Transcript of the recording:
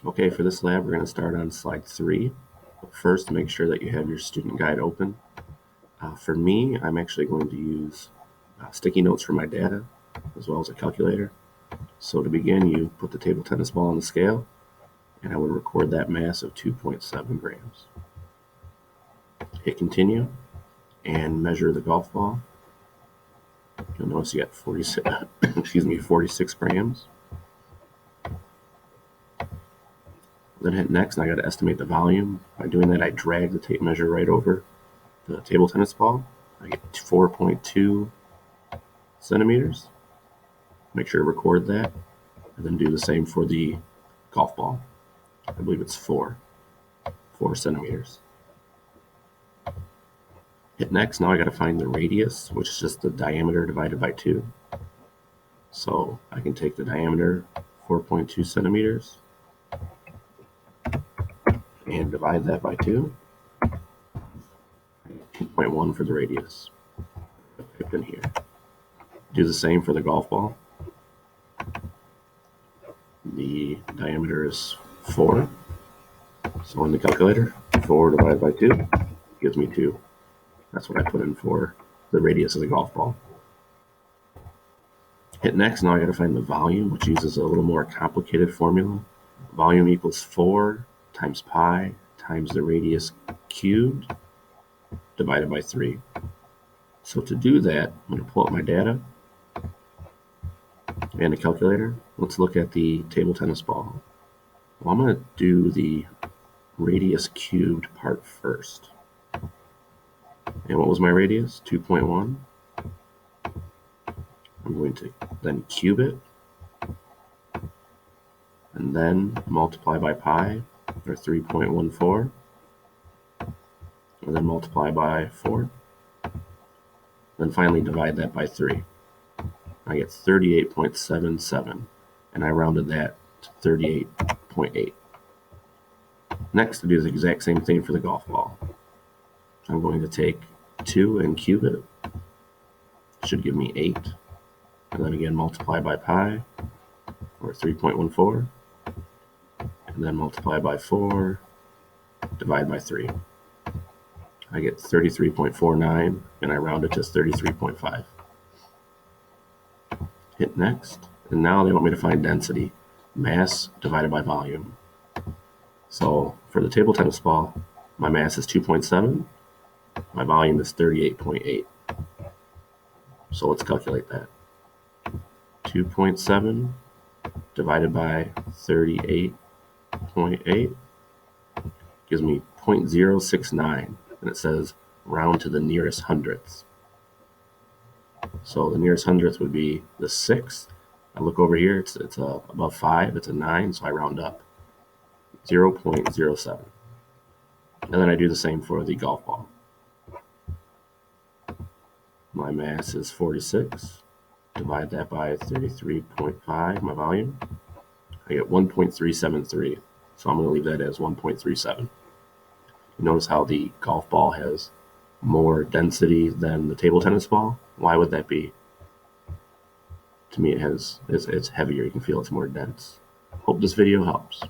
Okay, for this lab, we're going to start on slide 3. But first, make sure that you have your student guide open. For me, I'm actually going to use sticky notes for my data, as well as a calculator. So to begin, you put the table tennis ball on the scale, and I would record that mass of 2.7 grams. Hit continue, and measure the golf ball. You'll notice you got 46 grams. Then hit next, and I got to estimate the volume. By doing that, I drag the tape measure right over the table tennis ball. I get 4.2 centimeters. Make sure to record that, and then do the same for the golf ball. I believe it's 4 centimeters. Hit next. Now I got to find the radius, which is just the diameter divided by 2. So I can take the diameter, 4.2 centimeters, and divide that by 2. 2.1 for the radius. Put in here. Do the same for the golf ball. The diameter is 4. So in the calculator, 4 divided by 2 gives me 2. That's what I put in for the radius of the golf ball. Hit next. Now I got to find the volume, which uses a little more complicated formula. Volume equals 4 times pi times the radius cubed divided by 3. So to do that, I'm going to pull up my data and a calculator. Let's look at the table tennis ball. Well, I'm going to do the radius cubed part first. And what was my radius? 2.1. I'm going to then cube it, and then multiply by pi, or 3.14, and then multiply by 4. Then finally divide that by 3. I get 38.77, and I rounded that to 38.8. Next, to do the exact same thing for the golf ball. I'm going to take 2 and cube it. It should give me 8. And then again multiply by pi, or 3.14. And then multiply by 4, divide by 3. I get 33.49, and I round it to 33.5. Hit next, and now they want me to find density, mass divided by volume. So for the table tennis ball, my mass is 2.7, my volume is 38.8. So let's calculate that. 2.7 divided by 38.8 gives me 0.069, and it says round to the nearest hundredths. So the nearest hundredth would be the 6th. I look over here, it's above 5, it's a 9, so I round up. 0.07. And then I do the same for the golf ball. My mass is 46. Divide that by 33.5, my volume. I get 1.373. So I'm going to leave that as 1.37. You notice how the golf ball has more density than the table tennis ball? Why would that be? To me, it's heavier. You can feel it's more dense. Hope this video helps.